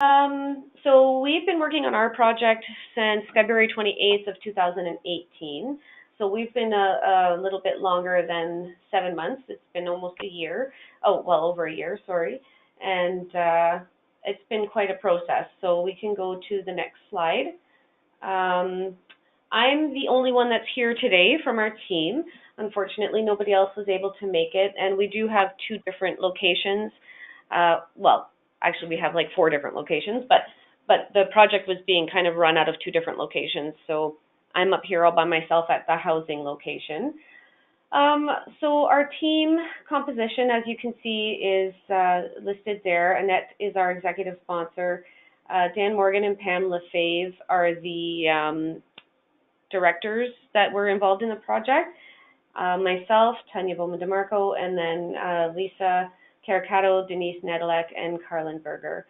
So we've been working on our project since February 28th of 2018. So we've been a little bit longer than 7 months. It's been almost a year. Oh, well, over a year, sorry. And it's been quite a process. So we can go to the next slide. Um, I'm the only one that's here today from our team. Unfortunately, nobody else was able to make it, and we do have two different locations. Well, actually, we have like four different locations, but the project was being kind of run out of two different locations. So I'm up here all by myself at the housing location. Um, so our team composition, as you can see, is listed there. Annette is our executive sponsor. Dan Morgan and Pam Lefebvre are the directors that were involved in the project. Myself, Tanya Bowman DeMarco, and then Lisa Caricato, Denise Nedelek, and Carlin Berger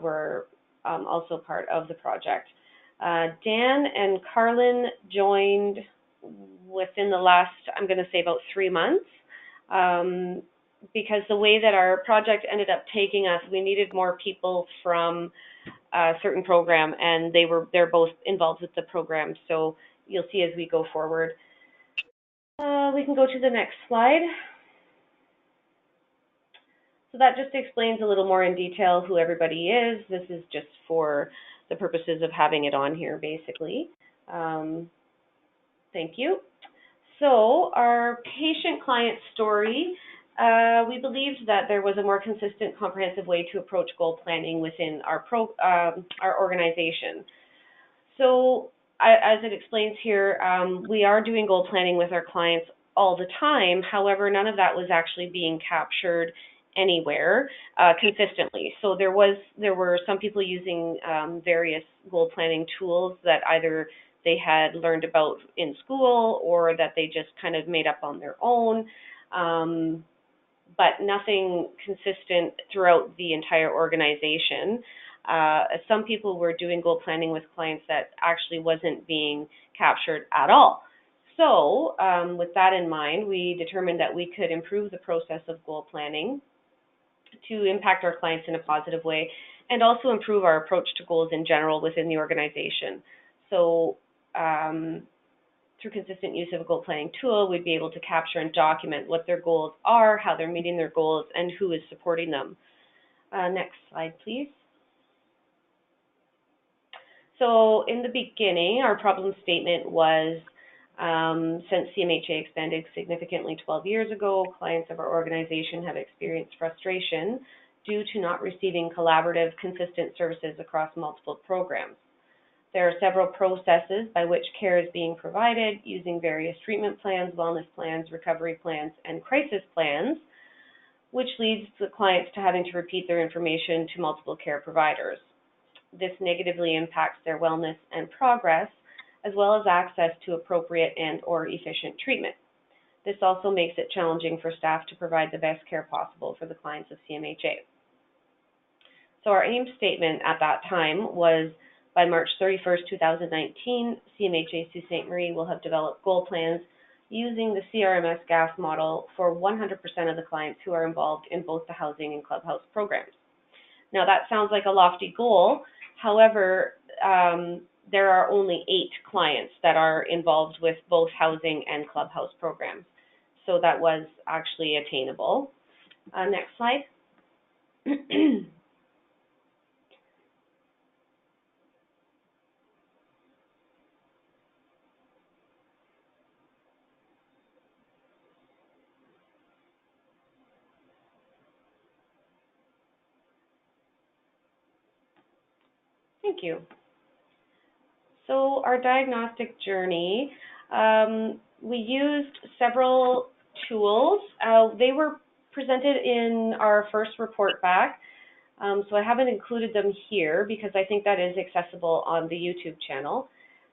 were also part of the project. Dan and Carlin joined within the last, I'm going to say about 3 months, because the way that our project ended up taking us, we needed more people from a certain program, and they're both involved with the program. So you'll see as we go forward. We can go to the next slide. So that just explains a little more in detail who everybody is. This is just for the purposes of having it on here, basically. Thank you. So our patient-client story, we believed that there was a more consistent, comprehensive way to approach goal planning within our organization. So as it explains here, we are doing goal planning with our clients all the time. However, none of that was actually being captured anywhere consistently. So there were some people using various goal planning tools that either they had learned about in school or that they just kind of made up on their own, but nothing consistent throughout the entire organization. Some people were doing goal planning with clients that actually wasn't being captured at all. So with that in mind, we determined that we could improve the process of goal planning to impact our clients in a positive way and also improve our approach to goals in general within the organization. So through consistent use of a goal planning tool, we'd be able to capture and document what their goals are, how they're meeting their goals, and who is supporting them. Next slide, please. So in the beginning, our problem statement was, since CMHA expanded significantly 12 years ago, clients of our organization have experienced frustration due to not receiving collaborative, consistent services across multiple programs. There are several processes by which care is being provided using various treatment plans, wellness plans, recovery plans, and crisis plans, which leads the clients to having to repeat their information to multiple care providers. This negatively impacts their wellness and progress, as well as access to appropriate and/or efficient treatment. This also makes it challenging for staff to provide the best care possible for the clients of CMHA. So our aim statement at that time was, by March 31st, 2019, CMHA Sault Ste. Marie will have developed goal plans using the CRMS GAS model for 100% of the clients who are involved in both the housing and clubhouse programs. Now that sounds like a lofty goal. However, there are only 8 clients that are involved with both housing and clubhouse programs. So that was actually attainable. Next slide. Thank you. So our diagnostic journey, we used several tools. They were presented in our first report back, so I haven't included them here because I think that is accessible on the YouTube channel.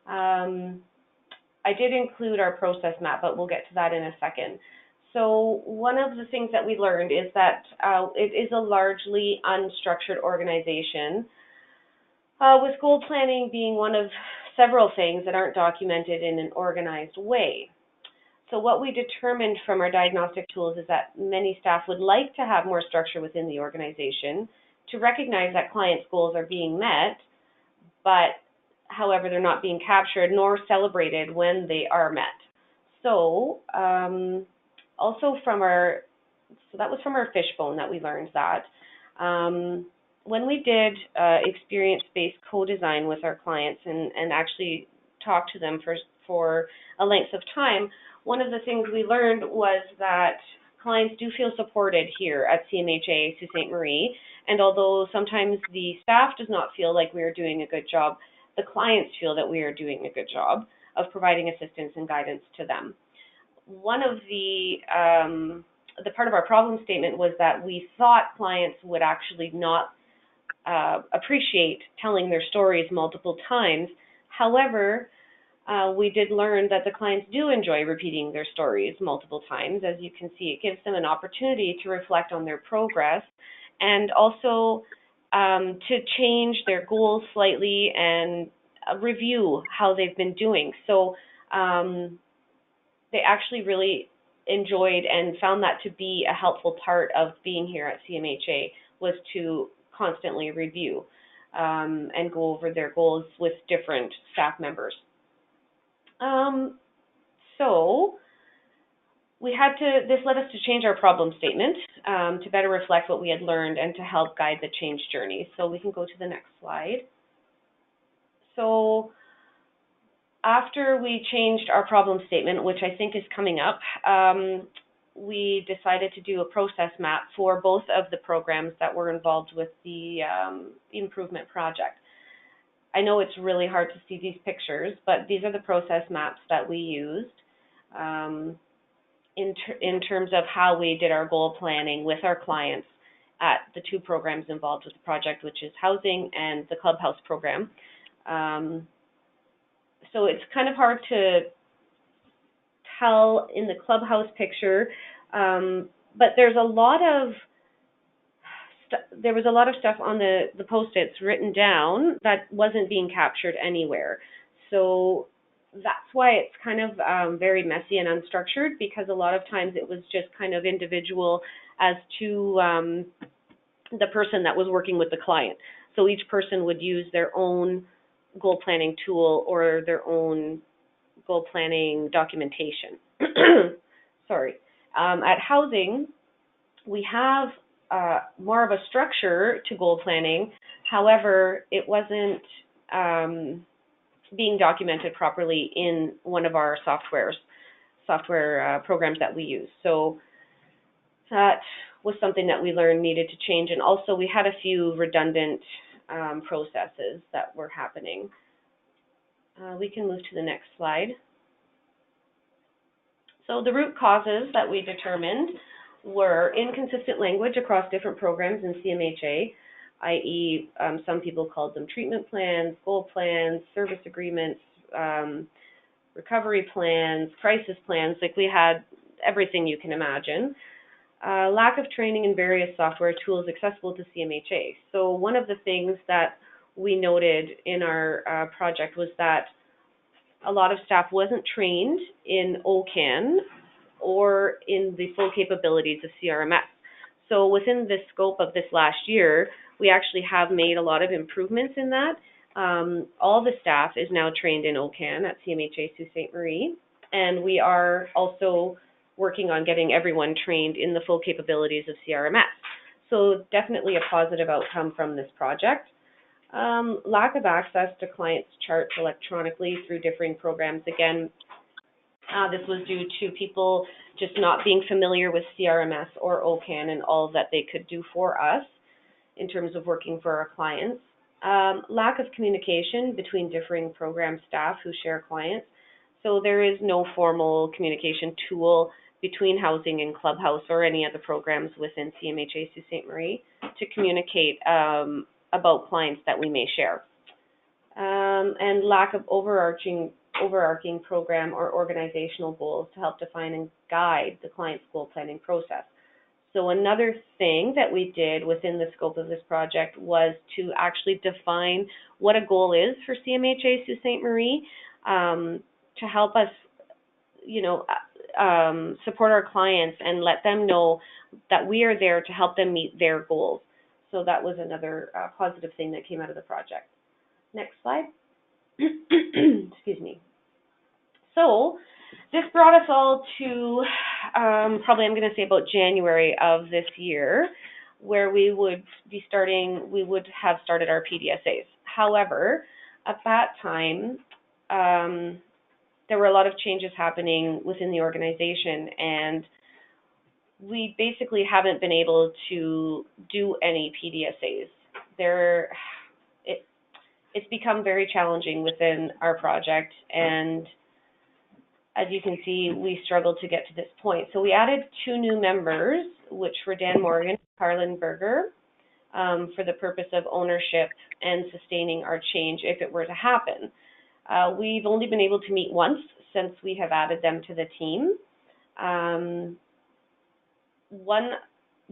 I did include our process map, but we'll get to that in a second. So one of the things that we learned is that it is a largely unstructured organization, with goal planning being one of several things that aren't documented in an organized way. So what we determined from our diagnostic tools is that many staff would like to have more structure within the organization to recognize that clients' goals are being met, but however, they're not being captured nor celebrated when they are met. So, also from our, so that was from our fishbone that we learned that. When we did experience-based co-design with our clients and actually talked to them for a length of time, one of the things we learned was that clients do feel supported here at CMHA Sault Ste. Marie, and although sometimes the staff does not feel like we are doing a good job, the clients feel that we are doing a good job of providing assistance and guidance to them. One of the part of our problem statement was that we thought clients would actually not appreciate telling their stories multiple times. However, we did learn that the clients do enjoy repeating their stories multiple times. As you can see, it gives them an opportunity to reflect on their progress and also to change their goals slightly and review how they've been doing. So they actually really enjoyed and found that to be a helpful part of being here at CMHA, was to constantly review and go over their goals with different staff members. So this led us to change our problem statement to better reflect what we had learned and to help guide the change journey. So we can go to the next slide. So after we changed our problem statement, which I think is coming up, we decided to do a process map for both of the programs that were involved with the improvement project. I know it's really hard to see these pictures, but these are the process maps that we used in terms of how we did our goal planning with our clients at the two programs involved with the project, which is housing and the clubhouse program. So it's kind of hard to tell in the clubhouse picture, but there was a lot of stuff on the Post-its written down that wasn't being captured anywhere. So that's why it's kind of very messy and unstructured, because a lot of times it was just kind of individual as to the person that was working with the client. So each person would use their own goal planning tool or their own goal planning documentation. Sorry. At housing, we have more of a structure to goal planning. However, it wasn't being documented properly in one of our software programs that we use. So that was something that we learned needed to change. And also we had a few redundant processes that were happening. We can move to the next slide. So the root causes that we determined were inconsistent language across different programs in CMHA, i.e. Some people called them treatment plans, goal plans, service agreements, recovery plans, crisis plans. Like, we had everything you can imagine. Lack of training in various software tools accessible to CMHA. So one of the things that we noted in our project was that a lot of staff wasn't trained in OCAN or in the full capabilities of CRMS. So within the scope of this last year, we actually have made a lot of improvements in that. All the staff is now trained in OCAN at CMHA Sault Ste. Marie, and we are also working on getting everyone trained in the full capabilities of CRMS. So definitely a positive outcome from this project. Lack of access to clients' charts electronically through differing programs. Again, this was due to people just not being familiar with CRMS or OCAN and all that they could do for us in terms of working for our clients. Lack of communication between differing program staff who share clients. So there is no formal communication tool between housing and clubhouse or any other programs within CMHA Sault Ste. Marie to communicate about clients that we may share. And lack of overarching program or organizational goals to help define and guide the client's goal planning process. So another thing that we did within the scope of this project was to actually define what a goal is for CMHA Sault Ste. Marie, to help us, support our clients and let them know that we are there to help them meet their goals. So that was another positive thing that came out of the project. Next slide. Excuse me. So this brought us all to probably, I'm going to say, about January of this year, where we would have started our PDSAs. However, at that time, there were a lot of changes happening within the organization, and we basically haven't been able to do any PDSAs. It's become very challenging within our project, and as you can see, we struggled to get to this point. So we added 2 new members, which were Dan Morgan and Carlin Berger, for the purpose of ownership and sustaining our change if it were to happen. We've only been able to meet once since we have added them to the team.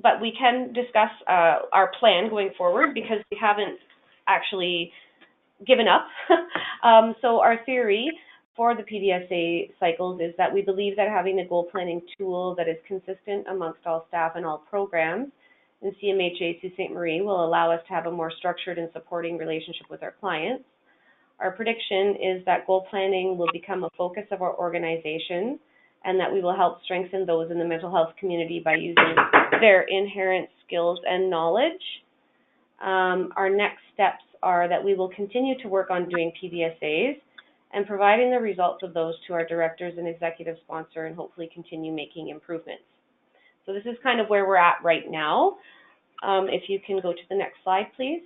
But we can discuss our plan going forward because we haven't actually given up. So our theory for the PDSA cycles is that we believe that having a goal planning tool that is consistent amongst all staff and all programs in CMHA Sault Ste. Marie will allow us to have a more structured and supporting relationship with our clients. Our prediction is that goal planning will become a focus of our organization and that we will help strengthen those in the mental health community by using their inherent skills and knowledge. Our next steps are that we will continue to work on doing PDSAs and providing the results of those to our directors and executive sponsor, and hopefully continue making improvements. So this is kind of where we're at right now. If you can go to the next slide, please.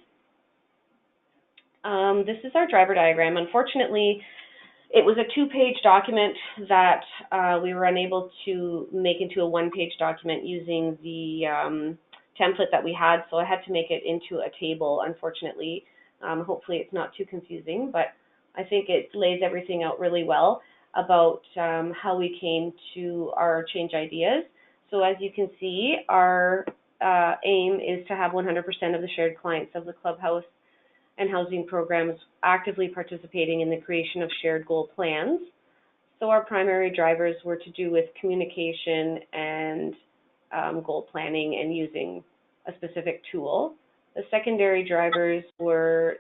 This is our driver diagram. Unfortunately, it was a 2-page document that we were unable to make into a 1-page document using the template that we had, so I had to make it into a table, unfortunately. Hopefully it's not too confusing, but I think it lays everything out really well about how we came to our change ideas. So as you can see, our aim is to have 100% of the shared clients of the clubhouse and housing programs actively participating in the creation of shared goal plans. So our primary drivers were to do with communication and goal planning and using a specific tool. The secondary drivers were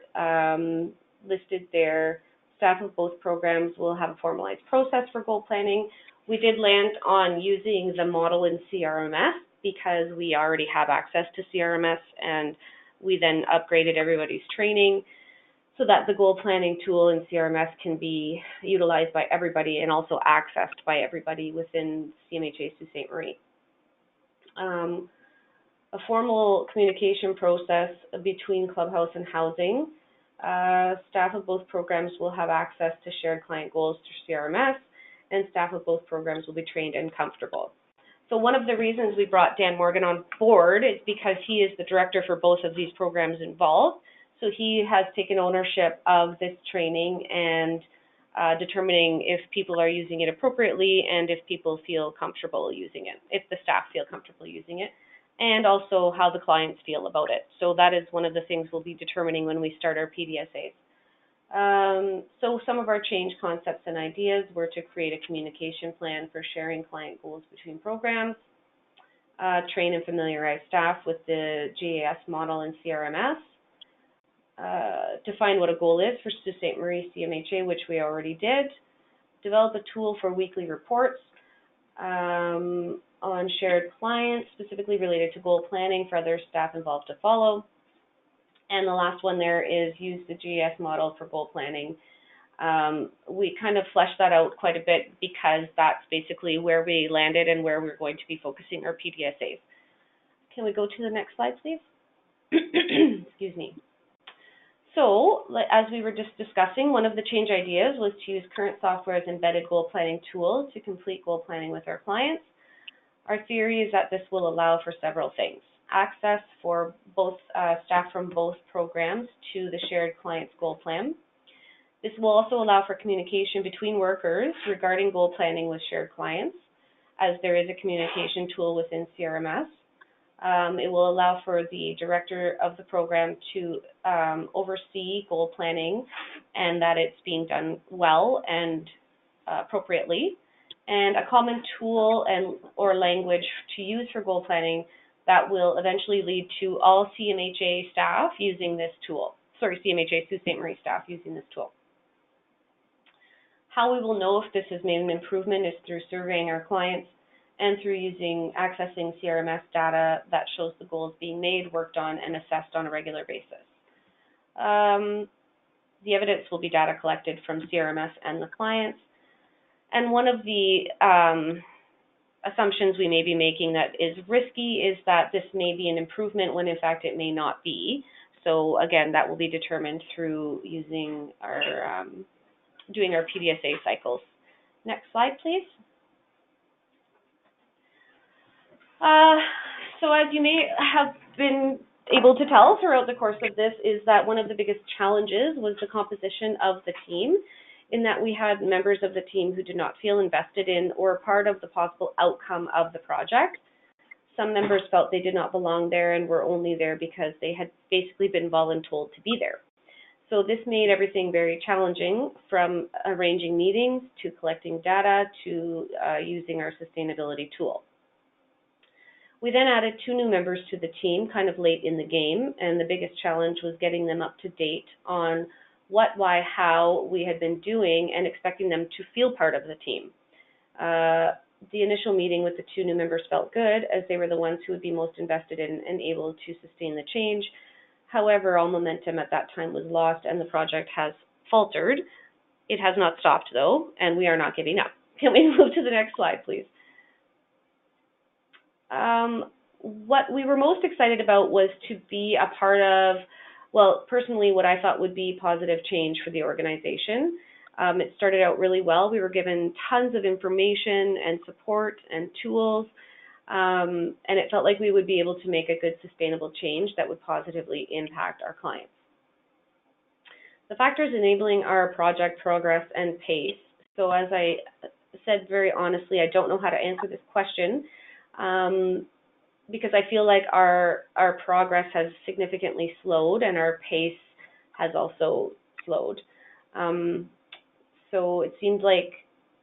listed there. Staff of both programs will have a formalized process for goal planning. We did land on using the model in CRMS because we already have access to CRMS, and we then upgraded everybody's training so that the goal planning tool in CRMS can be utilized by everybody and also accessed by everybody within CMHA Sault Ste. Marie. A formal communication process between clubhouse and housing. Staff of both programs will have access to shared client goals through CRMS, and staff of both programs will be trained and comfortable. So one of the reasons we brought Dan Morgan on board is because he is the director for both of these programs involved. So he has taken ownership of this training and determining if people are using it appropriately and if people feel comfortable using it, if the staff feel comfortable using it, and also how the clients feel about it. So that is one of the things we'll be determining when we start our PDSAs. So some of our change concepts and ideas were to create a communication plan for sharing client goals between programs, train and familiarize staff with the GAS model and CRMS, define what a goal is for Sault Ste. Marie CMHA, which we already did, develop a tool for weekly reports on shared clients, specifically related to goal planning for other staff involved to follow. And the last one there is use the GAS model for goal planning. We kind of fleshed that out quite a bit because that's basically where we landed and where we're going to be focusing our PDSAs. Can we go to the next slide, please? Excuse me. So, as we were just discussing, one of the change ideas was to use current software as embedded goal planning tool to complete goal planning with our clients. Our theory is that this will allow for several things. Access for both staff from both programs to the shared client's goal plan. This will also allow for communication between workers regarding goal planning with shared clients, as there is a communication tool within CRMS. It will allow for the director of the program to oversee goal planning and that it's being done well and appropriately. And a common tool or language to use for goal planning that will eventually lead to all CMHA staff using this tool. CMHA Sault Ste. Marie staff using this tool. How we will know if this has made an improvement is through surveying our clients and through accessing CRMS data that shows the goals being made, worked on, and assessed on a regular basis. The evidence will be data collected from CRMS and the clients. And one of the assumptions we may be making that is risky is that this may be an improvement when in fact it may not be. So again, that will be determined through using our doing our PDSA cycles. Next slide, please. So as you may have been able to tell throughout the course of this is that one of the biggest challenges was the composition of the team, in that we had members of the team who did not feel invested in or part of the possible outcome of the project. Some members felt they did not belong there and were only there because they had basically been voluntold to be there. So this made everything very challenging, from arranging meetings to collecting data to using our sustainability tool. We then added 2 new members to the team kind of late in the game, and the biggest challenge was getting them up to date on what, why, how we had been doing and expecting them to feel part of the team. The initial meeting with the 2 new members felt good, as they were the ones who would be most invested in and able to sustain the change. However, all momentum at that time was lost and the project has faltered. It has not stopped though, and we are not giving up. Can we move to the next slide, please? What we were most excited about was to be a part of, well, personally, what I thought would be positive change for the organization. It started out really well. We were given tons of information and support and tools, and it felt like we would be able to make a good sustainable change that would positively impact our clients. The factors enabling our project progress and pace. So as I said very honestly, I don't know how to answer this question, because I feel like our progress has significantly slowed and our pace has also slowed. So it seems like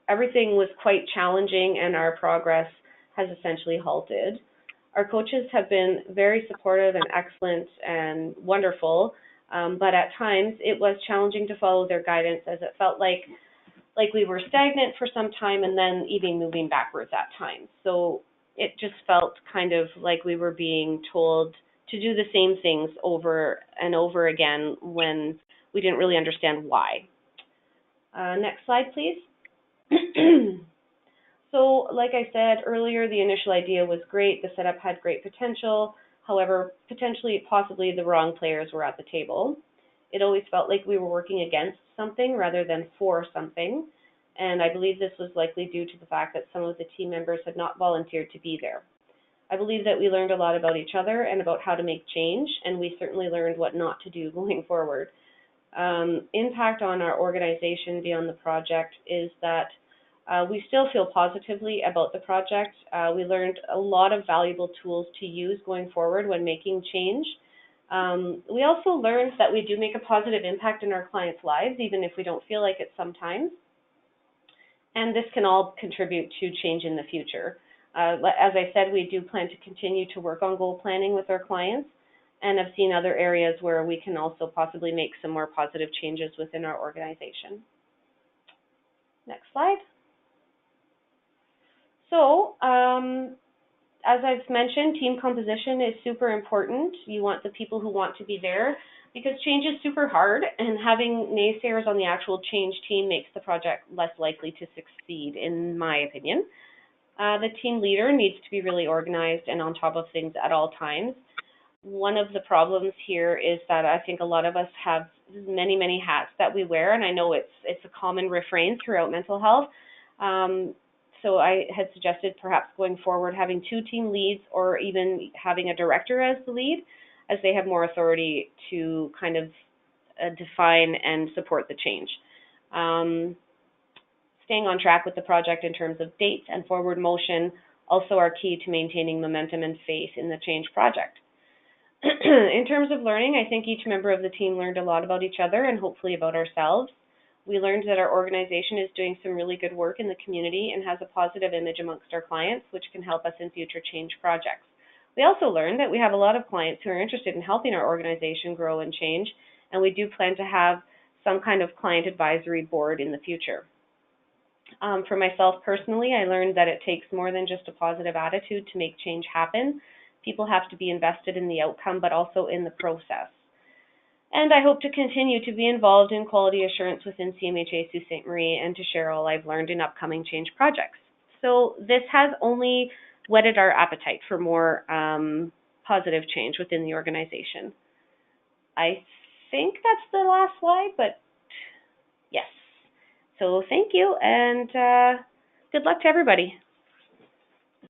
everything was quite challenging and our progress has essentially halted. Our coaches have been very supportive and excellent and wonderful, but at times it was challenging to follow their guidance, as it felt like we were stagnant for some time and then even moving backwards at times. So it just felt kind of like we were being told to do the same things over and over again when we didn't really understand why. Next slide, please. So, like I said earlier, the initial idea was great. The setup had great potential. However, possibly the wrong players were at the table. It always felt like we were working against something rather than for something. And I believe this was likely due to the fact that some of the team members had not volunteered to be there. I believe that we learned a lot about each other and about how to make change, and we certainly learned what not to do going forward. Impact on our organization beyond the project is that we still feel positively about the project. We learned a lot of valuable tools to use going forward when making change. We also learned that we do make a positive impact in our clients' lives, even if we don't feel like it sometimes. And this can all contribute to change in the future. As I said, we do plan to continue to work on goal planning with our clients, and have seen other areas where we can also possibly make some more positive changes within our organization. Next slide. So, as I've mentioned, team composition is super important. You want the people who want to be there, because change is super hard, and having naysayers on the actual change team makes the project less likely to succeed, in my opinion. The team leader needs to be really organized and on top of things at all times. One of the problems here is that I think a lot of us have many, many hats that we wear, and I know it's a common refrain throughout mental health. So I had suggested perhaps going forward having 2 team leads, or even having a director as the lead, as they have more authority to kind of define and support the change. Staying on track with the project in terms of dates and forward motion also are key to maintaining momentum and faith in the change project. In terms of learning, I think each member of the team learned a lot about each other and hopefully about ourselves. We learned that our organization is doing some really good work in the community and has a positive image amongst our clients, which can help us in future change projects. We also learned that we have a lot of clients who are interested in helping our organization grow and change, and we do plan to have some kind of client advisory board in the future. For myself personally, I learned that it takes more than just a positive attitude to make change happen. People have to be invested in the outcome, but also in the process. And I hope to continue to be involved in quality assurance within CMHA Sault Ste. Marie and to share all I've learned in upcoming change projects. So this has only whetted our appetite for more positive change within the organization. I think that's the last slide, but yes. So thank you, and good luck to everybody.